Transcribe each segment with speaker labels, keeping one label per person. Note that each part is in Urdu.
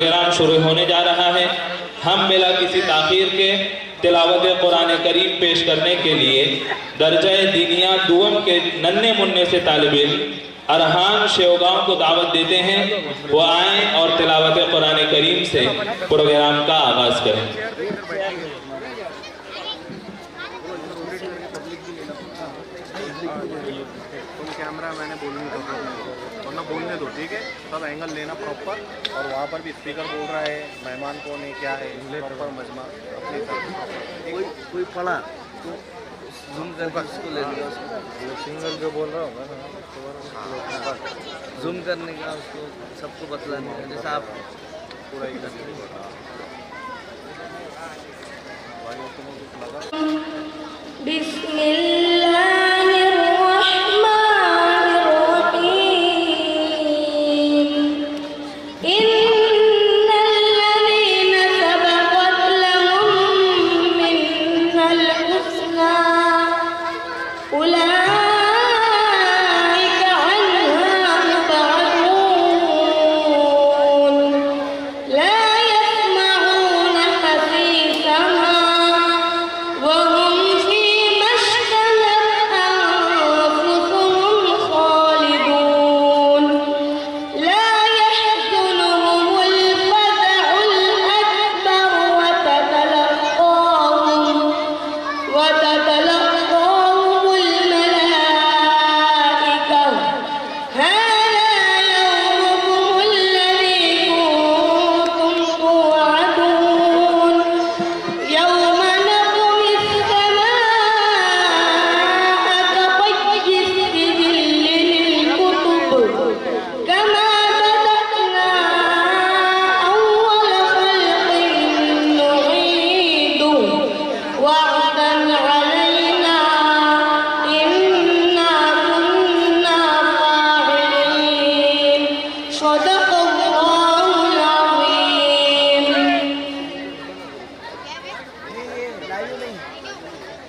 Speaker 1: پروگرام شروع ہونے جا رہا ہے۔ ہم بلا کسی تاخیر کے تلاوت قرآن کریم پیش کرنے کے لیے درجہ دینیہ دوم کے ننھے مننے سے طالب علم ارحان شیوگاؤں کو دعوت دیتے ہیں، وہ آئیں اور تلاوت قرآن کریم سے پروگرام کا آغاز کریں۔
Speaker 2: کیمرہ میں نے بولنے دو، ٹھیک ہے؟ سب اینگل لینا پراپر، اور وہاں پر بھی اسپیکر بول رہا ہے مہمان کون ہے کیا ہے، پراپر مجمع اپنے کوئی پڑھا تو زوم کر کے اس کو لے لیا، سنگل جو بول رہا ہوگا نا زوم کرنے کا اس کو سب کو بتلانے کا، جیسا آپ پورا ہی کرنے
Speaker 3: بسم اللہ الرحمن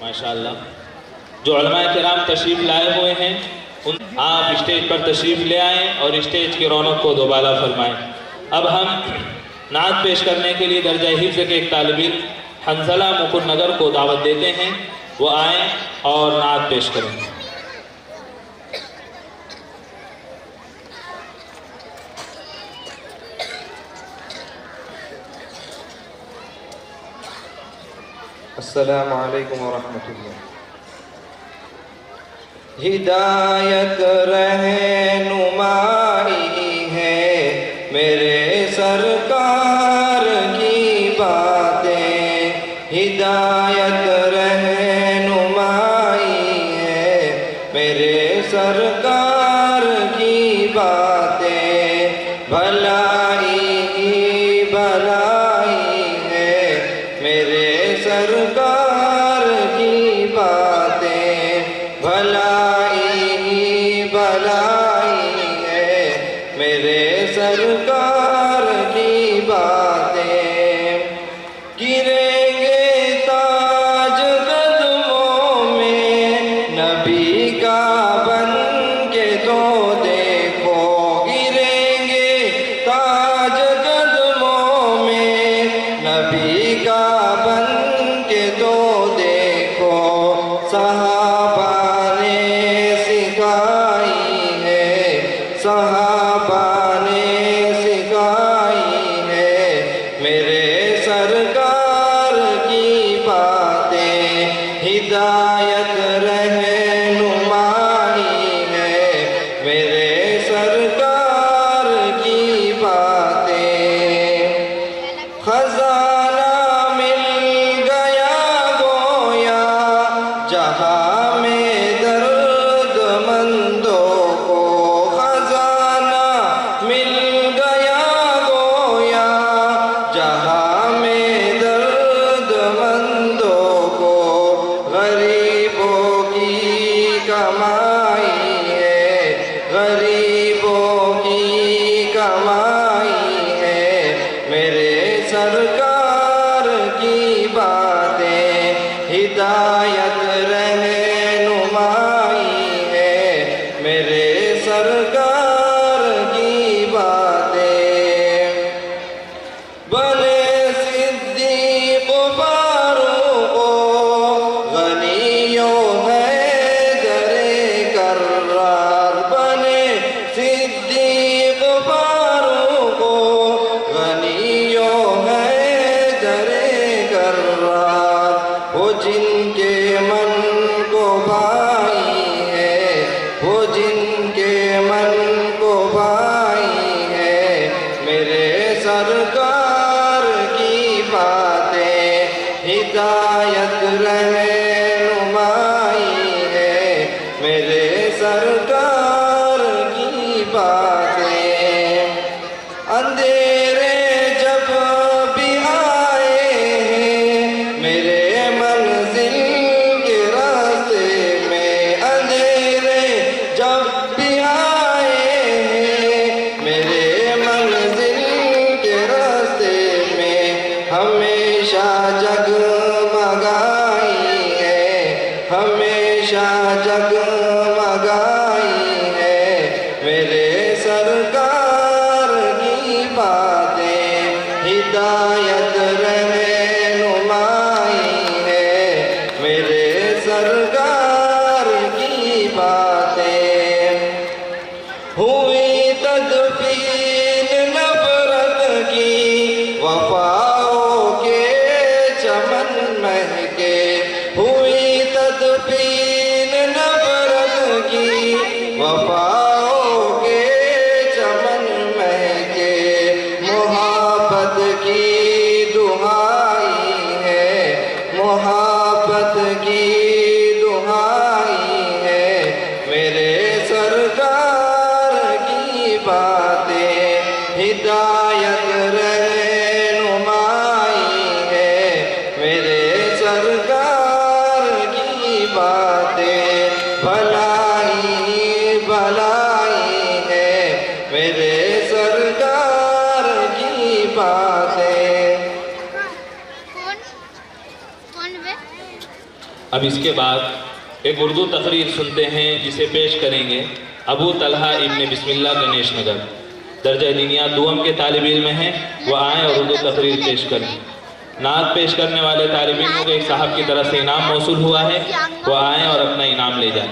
Speaker 1: ماشاءاللہ۔ جو علماء کرام تشریف لائے ہوئے ہیں آپ اسٹیج پر تشریف لے آئیں اور اسٹیج کی رونق کو دوبالا فرمائیں۔ اب ہم نعت پیش کرنے کے لیے درجہ حفظ کے ایک طالب علم حنزلہ مکن نگر کو دعوت دیتے ہیں، وہ آئیں اور نعت پیش کریں۔
Speaker 4: السلام علیکم ورحمۃ اللہ۔ ہدایت رہنمائی ہے میرے سرکار کی باتیں، ہدایت رہنمائی ہے میرے سرکار کی باتیں، بھلائی ہی بھلائی ہے میرے سرکار کی باتیں، بھلائی ہی بھلائی ہے میرے سرکار کی باتیں، گریں گے تاج قدموں میں نبی کا بن کے تو دیکھو، گریں گے تاج قدموں میں نبی کا بن کے تو دیکھو، صحابہ نے سکھائی ہے، صحابہ نے سکھائی ہے میرے سرکار کی باتیں، ہدایت رہنمائی ہے میرے سرکار کی باتیں، خزانہ مل گیا گویا جہاں میں درد مندوں کو، خزانہ مل گیا گویا جہاں میں درد مندوں کو، غریبوں کی کمائی ہے، غریبوں کی کمائی ہے میرے سرکار کی باتیں، ہدایت رہنمائی ہے میرے سرکار کی باتیں، بنے صدیق فاروق غنی و حیدر کرار بنے صدیق فاروق غنی و حیدر کرار وہ جن کے من کو بھائی ہے وہ جن کے من کو بھائی ہے میرے سرکار کی باتیں ہدایت رہنمائی ہے میرے سرکار کی باتیں اندھیرے جب بھی آئے ہیں میرے منزل کے راستے میں اندھیرے جب بھی آئے ہیں میرے منزل کے راستے میں ہمیشہ جگمگائی ہے ہمیشہ جگمگائی ہے میرے سرکار کی باتیں ہدایت رہنمائی ہے میرے سرکار کی باتیں ہوئی تدفین نفرت کی وفاؤں کے چمن مہکے ہوئی تدفین نفرت کی وفاؤں کے چمن مہکے محبت کی دہائی ہے محبت کی دہائی ہے میرے سرکار کی باتیں ہدایت رہنمائی ہے میرے سرکار کی باتیں بھلائی بھلائی ہے میرے سرکار کی باتیں
Speaker 1: اب اس کے بعد ایک اردو تقریر سنتے ہیں جسے پیش کریں گے ابو طلحہ ابن بسم اللہ گنیش نگر درجہ دینیا دوم کے طالب علم ہیں وہ آئیں اور اردو تقریر پیش کریں نعت پیش کرنے والے طالب علموں کو ایک صاحب کی طرف سے انعام موصول ہوا ہے وہ آئیں اور اپنا انعام لے جائیں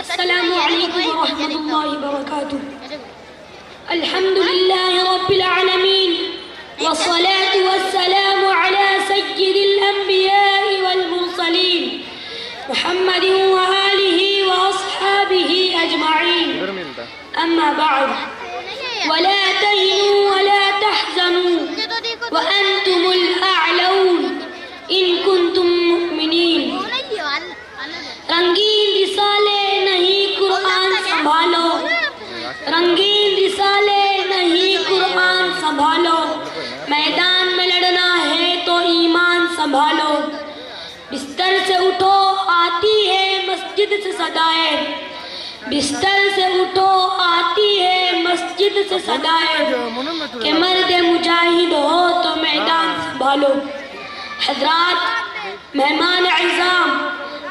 Speaker 3: السلام علیکم ورحمۃ اللہ وبرکاتہ الحمد للہ رب العالمین والصلاة والسلام على سید الانبیاء والمرسلین محمد وآلہ واصحابہ اجمعین اما بعد ولا تهنوا ولا تحزنوا وانتم الاعلون ان کنتم مؤمنین رنگین رسالے نہیں قرآن سنبھالو رنگین رسالے نہیں قرآن سنبھالو میدان میں لڑنا ہے تو ایمان سنبھالو بستر سے اٹھو آتی ہے مسجد سے صدائے بستر سے اٹھو آتی ہے مسجد سے صدائے کہ مرد مجاہد ہو تو میدان سنبھالو حضرات مہمان اعظام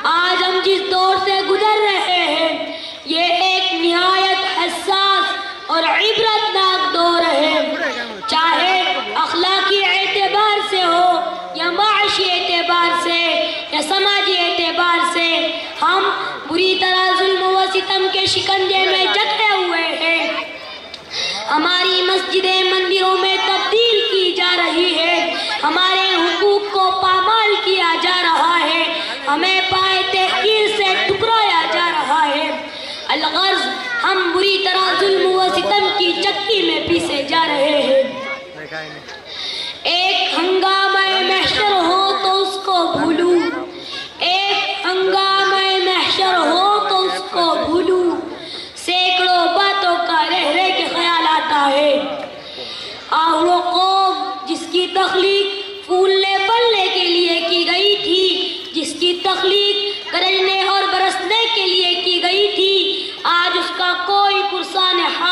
Speaker 3: آج ہم جس دور سے گزر رہے ہیں یہ ایک نہایت حساس اور عبرتناک دور ہے چاہے اخلاقی اعتبار سے ہو یا معاشی اعتبار سے یا سماجی اعتبار سے ہم بری طرح ظلم و ستم کے شکنجے میں جکڑے ہوئے ہیں ہماری مسجدیں مندروں میں تبدیل کی جا رہی ہے ہمارے حقوق کو پامال کیا جا رہا ہے ہمیں پائے تحقیر سے ٹکرایا جا رہا ہے الغرض ہم بری طرح ظلم و ستم کی چکی میں پیسے جا رہے ہیں ایک ہنگامہ محشر ہو تو اس کو بھولو ایک ہنگامہ محشر ہو تو اس کو بھولو سینکڑوں باتوں کا رہ رہ کے خیال آتا ہے وہ قوم جس کی تخلیق پھولنے پھلنے کے لیے کی گئی تھی جس کی تخلیق گرجنے اور برسنے کے لیے کی گئی تھی آج اس کا کوئی پرسان حال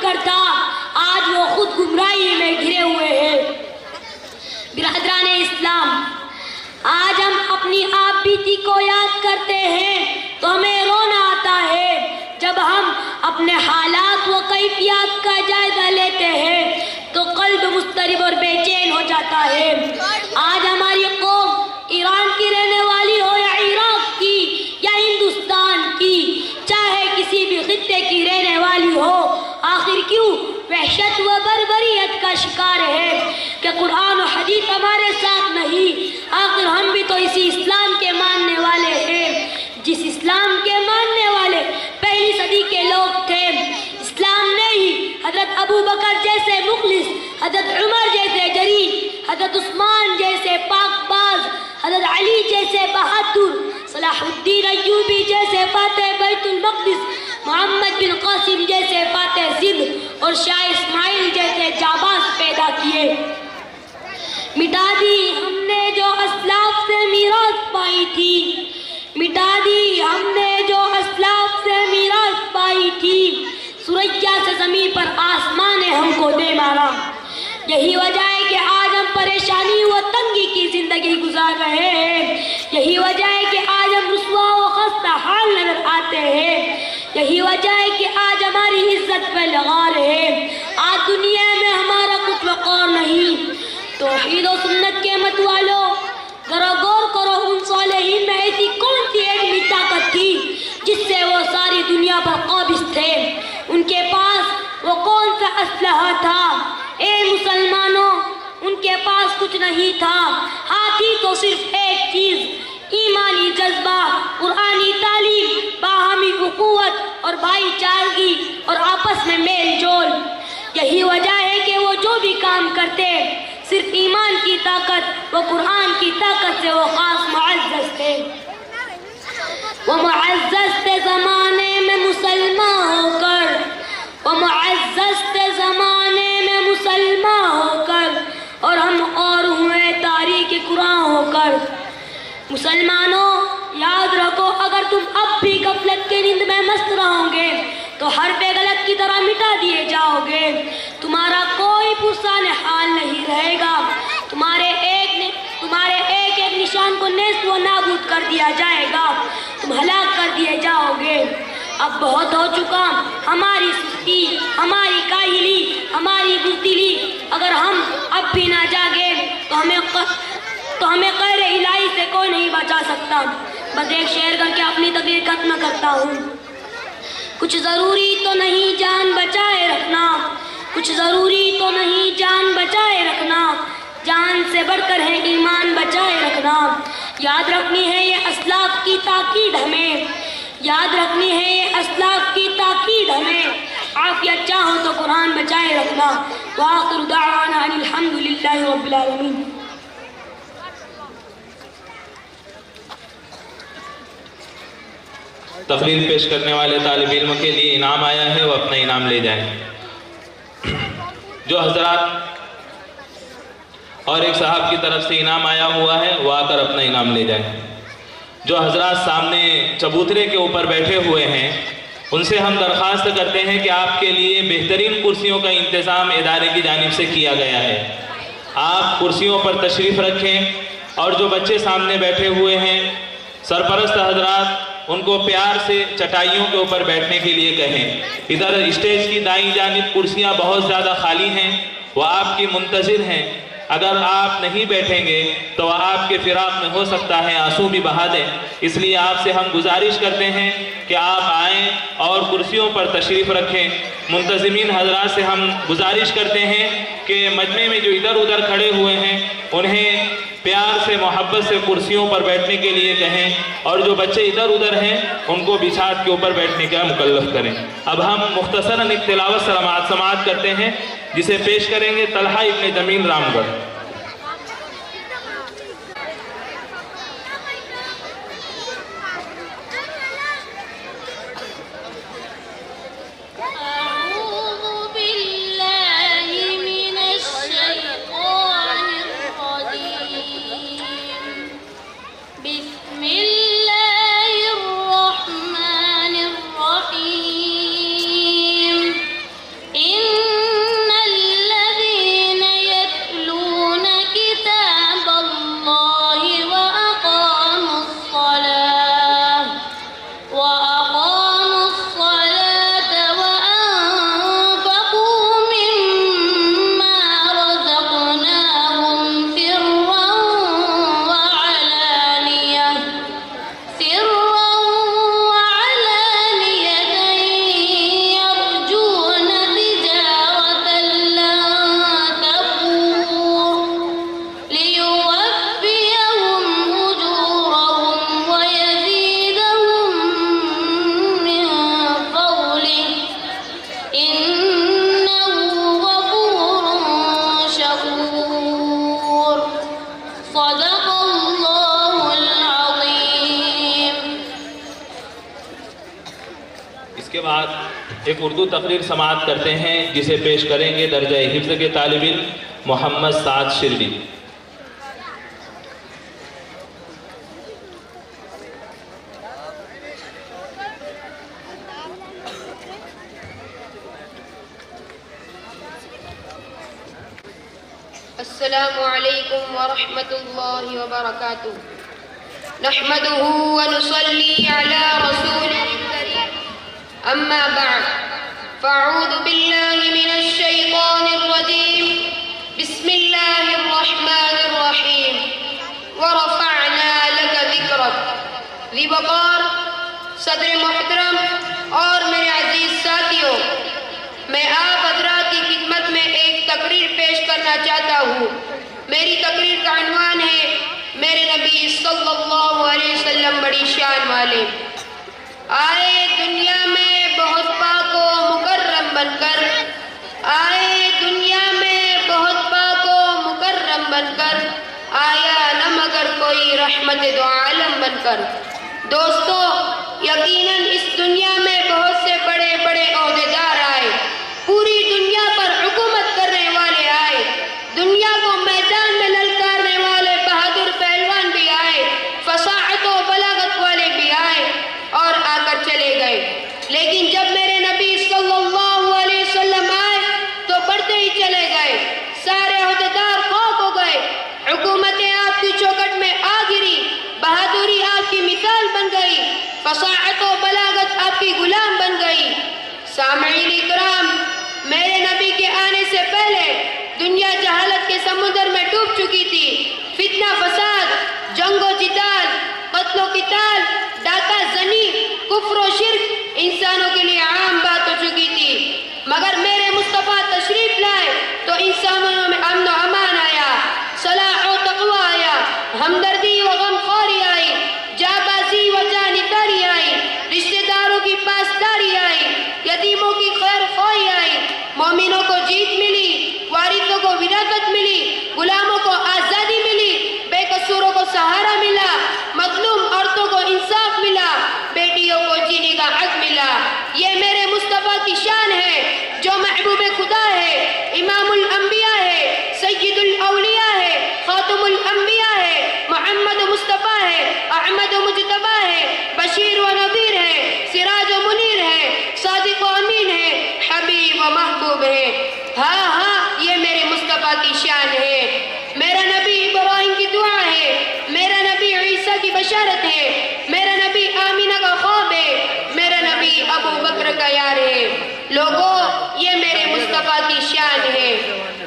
Speaker 3: پر تھا آج وہ خود گمراہی میں گھرے ہوئے ہیں۔ برادران اسلام، آج ہم اپنی آپ بیتی کو یاد کرتے ہیں تو ہمیں رونا آتا ہے۔ جب ہم اپنے حالات و کیفیات کا جائزہ لیتے ہیں تو قلب مضطرب اور بے چین ہو جاتا ہے۔ آج ہماری قوم ایران کی رہنے والی ہو یا عراق کی یا ہندوستان کی، چاہے کسی بھی خطے کی رہنے والی ہو، آخر کیوں وحشت و بربریت کا شکار ہے کہ قرآن و حدیث ہمارے ساتھ نہیں؟ آخر ہم بھی تو اسی اسلام کے ماننے والے ہیں، جس اسلام کے ماننے والے پہلی صدی کے لوگ تھے۔ اسلام نے ہی حضرت ابو بکر جیسے مخلص، حضرت عمر جیسے جری، حضرت عثمان جیسے پاک باز، حضرت علی جیسے بہادر، صلاح الدین ایوبی جیسے فاتح بیت المقدس، محمد بن قاسم جیسے فاتح سندھ اور شاہ اسماعیل جیسے جاباز پیدا کیے۔ مٹا دی ہم نے جو اسلاف سے میراث پائی تھی، مٹا دی ہم نے جو اسلاف سے میراث پائی تھی، سوریا سے زمین پر آسمان نے ہم کو دے مارا۔ یہی وجہ ہے کہ آج ہم پریشانی و تنگی کی زندگی گزار رہے ہیں، یہی وجہ ہے کہ آج ہم رسوا و خستہ حال نظر آتے ہیں، یہی وجہ ہے کہ آج ہماری عزت پہ لغار ہے، آج دنیا میں ہمارا کچھ وقار نہیں۔ توحید و سنت کے مت والو، ذرا غور کرو ان صالحین میں ایسی کون سی علمی طاقت تھی جس سے وہ ساری دنیا پر قابض تھے؟ ان کے پاس وہ کون سا اسلحہ تھا؟ اے مسلمانوں، ان کے پاس کچھ نہیں تھا، ہاتھی تو صرف ایک چیز، ایمانی جذبہ، قرآنی تعلیم، باہمی اخوت اور بھائی چارگی اور آپس میں میل جول۔ یہی وجہ ہے کہ وہ جو بھی کام کرتے صرف ایمان کی طاقت و قرآن کی طاقت سے وہ خاص معزز تھے۔ وہ معزز تھے زمانے میں مسلمان ہو کر، وہ معزز تھے زمانے میں مسلمان ہو کر، اور ہم اور ہوئے تاریخ قرآن ہو کر۔ مسلمانوں یاد رکھو، اگر تم اب بھی غفلت کی نیند میں مست رہو گے تو ہر بے غلط کی طرح مٹا دیے جاؤ گے، تمہارا کوئی پرسان حال نہیں رہے گا، تمہارے ایک نشان کو نیست و نابود کر دیا جائے گا، تم ہلاک کر دیے جاؤ گے۔ اب بہت ہو چکا ہماری سستی، ہماری کاہلی، ہماری بزدلی، اگر ہم اب بھی نہ جاگے تو ہمیں غیر الہی سے کوئی نہیں بچا سکتا۔ بس ایک شعر کر کے اپنی تقریر ختم کرتا ہوں۔ کچھ ضروری تو نہیں جان بچائے رکھنا، کچھ ضروری تو نہیں جان بچائے رکھنا، جان سے بڑھ کر ہے ایمان بچائے رکھنا۔ یاد رکھنی ہے یہ اسلاف کی تاکید ہمیں، یاد رکھنی ہے یہ اسلاف کی تاکید ہمیں، عافیت چاہو تو قرآن بچائے رکھنا۔ وآخر دعوانا ان الحمدللہ رب العالمین۔
Speaker 1: تقریر پیش کرنے والے طالب علم کے لیے انعام آیا ہے، وہ اپنا انعام لے جائیں۔ جو حضرات اور ایک صاحب کی طرف سے انعام آیا ہوا ہے وہ آ کر اپنا انعام لے جائیں۔ جو حضرات سامنے چبوترے کے اوپر بیٹھے ہوئے ہیں ان سے ہم درخواست کرتے ہیں کہ آپ کے لیے بہترین کرسیوں کا انتظام ادارے کی جانب سے کیا گیا ہے، آپ کرسیوں پر تشریف رکھیں، اور جو بچے سامنے بیٹھے ہوئے ہیں سرپرست حضرات ان کو پیار سے چٹائیوں کے اوپر بیٹھنے کے لیے کہیں۔ ادھر اسٹیج کی دائیں جانب کرسیاں بہت زیادہ خالی ہیں، وہ آپ کی منتظر ہیں، اگر آپ نہیں بیٹھیں گے تو وہ آپ کے فراق میں ہو سکتا ہے آنسو بھی بہا دیں، اس لیے آپ سے ہم گزارش کرتے ہیں کہ آپ آئیں اور کرسیوں پر تشریف رکھیں۔ منتظمین حضرات سے ہم گزارش کرتے ہیں کہ مجمع میں جو ادھر ادھر کھڑے ہوئے ہیں انہیں پیار سے محبت سے کرسیوں پر بیٹھنے کے لیے کہیں، اور جو بچے ادھر ادھر ہیں ان کو بچھاٹ کے اوپر بیٹھنے کا مکلف کریں۔ اب ہم مختصراً ایک تلاوت سماعت کرتے ہیں جسے پیش کریں گے طلحہ ابن جمیل رام گڑھ۔
Speaker 5: إن
Speaker 1: بعد ایک اردو تقریر سماعت کرتے ہیں جسے پیش کریں گے درجہ حفظ کے طالب علم محمد سعد شرلی۔
Speaker 5: السلام علیکم ورحمۃ اللہ وبرکاتہ۔ نحمده ونصلي على رسوله الكريم اما بعد فاعوذ باللہ من الشیطان الرجیم بسم اللہ الرحمن الرحیم ورفعنا لك ذکرک۔ ذی وقار صدر محترم اور میرے عزیز ساتھیوں، میں آپ حضرات کی خدمت میں ایک تقریر پیش کرنا چاہتا ہوں۔ میری تقریر کا عنوان ہے میرے نبی صلی اللہ علیہ وسلم بڑی شان والے۔ آئے دنیا میں بہت پاک و مکرم بن کر، آئے دنیا میں بہت پاک و مکرم بن کر، آیا نہ مگر کوئی رحمت دو عالم بن کر۔ دوستو، یقیناً اس دنیا میں بہت سے بڑے بڑے عہدیدار آئے، پوری دنیا پر حکومت کرنے والے آئے، دنیا کو میدان میں للکارنے والے بہادر پہلوان بھی آئے، فصاحت و بلاغت والے بھی آئے اور آ کر چلے گئے، لیکن جب میرے نبی صلی اللہ علیہ وسلم آئے تو بڑھتے ہی چلے گئے، سارے عہدیدار خاک ہو گئے، حکومتیں آپ کی چوکٹ میں آ گری، بہادری آپ کی مثال بن گئی، فصاحت و بلاغت آپ کی غلام بن گئی۔ سامعین اکرام، میرے نبی کے آنے سے پہلے دنیا جہالت کے سمندر میں ڈوب چکی تھی، فتنہ فساد، جنگ و جدال، قتل و قتال، ڈاکہ زنی، کفر و شرک انسانوں کے لیے عام بات ہو چکی تھی، مگر میرے مصطفیٰ تشریف لائے تو انسانوں میں امن و امان آیا، صلاح و تقوی آیا، ہمدردی و غمخواری آئی، جانبازی و جانبداری آئی، رشتہ داروں کی پاسداری آئی، یتیموں کی خیر خواہی آئی، مومنوں کو جیت ملی، وارثوں کو وراثت ملی، غلاموں کو آزادی ملی، بے قصوروں کو سہارا ملا، مظلوم عورتوں کو انصاف ملا، بیٹیوں کو جینے کا حق ملا۔ یہ میرے مصطفیٰ کی شان ہے جو محبوب خدا ہے، امام الانبیاء ہے، سید الاولیاء ہے، خاتم الانبیاء ہے، محمد مصطفیٰ ہے، احمد مجتبیٰ ہے، بشیر و نذیر ہے، سراج و منیر ہے، صادق و امین ہے، حبیب و محبوب ہے۔ ہاں ہاں، یہ میرے مصطفیٰ کی شان ہے۔ میرا نبی ابراہیم کی دعا ہے، میرا نبی عیسیٰ کی بشارت ہے، میرا نبی آمینہ کا خواب ہے، میرا نبی ابو بکر کا یار ہے۔ لوگوں، یہ میرے مصطفیٰ کی شان ہے۔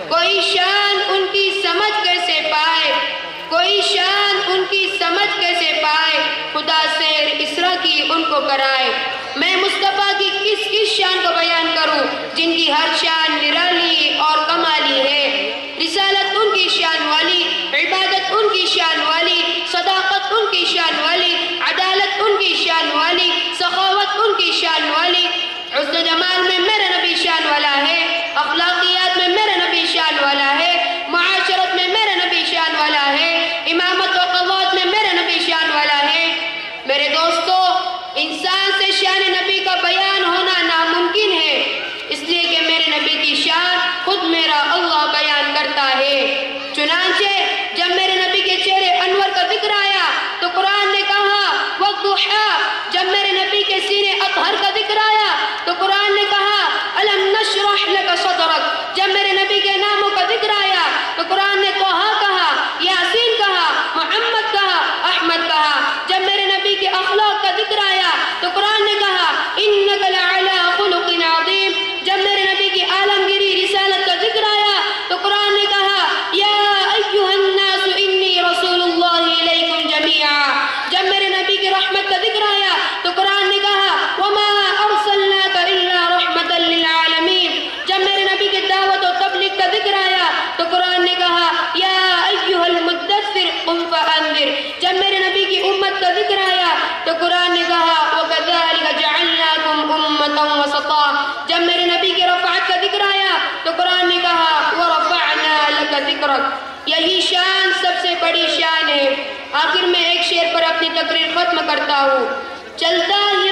Speaker 5: کوئی شان ان کی سمجھ کیسے پائے، کوئی شان ان کی سمجھ کیسے پائے، خدا سیر اسرا کی ان کو کرائے۔ میں مصطفیٰ کی کس کس شان کو بیان کروں جن کی ہر شان نرالی اور کمالی ہے۔ رسالت ان کی شان والی، عبادت ان کی شان والی، صداقت ان کی شان والی، عدالت ان کی شان والی، سخاوت ان کی شان والی۔ حسن جمال میں میرا نبی شان والا ہے، اخلاقیات میں میرا نبی شان والا ہے، معاشرت میں میرا نبی شان والا ہے، امامت و قضات میں میرا نبی شان والا ہے۔ میرے دوستو، انسان سے شان نبی کا بیان ہونا ناممکن ہے، اس لیے کہ میرے نبی کی شان خود میرا اللہ بیان کرتا ہے۔ چنانچہ جب میرے نبی کے چہرے انور کا ذکر آیا تو قرآن نے کہا والضحیٰ، جب میرے نبی کے سینے اطہر کا ذکر آیا تو قرآن نے کہا الم نشرح لک صدرک، جب میرے نبی کے ناموں کا ذکر آیا تو قرآن نے طہ کہا، یاسین کہا، محمد کہا، احمد کہا، جب میرے نبی کے اخلاق کا ذکر آیا تو قرآن نے کہا انک لعلی خلق عظیم، جب میرے نبی کی عالمگیری رسالت کا ذکر آیا تو قرآن نے کہا یا ایھا الناس انی رسول اللہ الیکم جمیعا، جب میرے نبی کی رحمت کا ذکر آیا تو قرآن نے کہا وما ارسلناک الا رحمتا للعالمین، جب میرے نبی کی دعوت و تبلیغ کا ذکر آیا تو قرآن نے کہا یا ایھا المدثر قم فانذر، جب میرے نبی کی امت کا ذکر آیا تو قرآن نے کہا وکذالک جعلناکم امۃ وسطا، جب میرے نبی کی رفعت کا ذکر آیا تو قرآن نے کہا ورفعنا لک ذکرک۔ یہی شان سب سے بڑی شان ہے۔ آخر میں ایک شعر پر اپنی تقریر ختم کرتا ہوں۔ چلتا ہی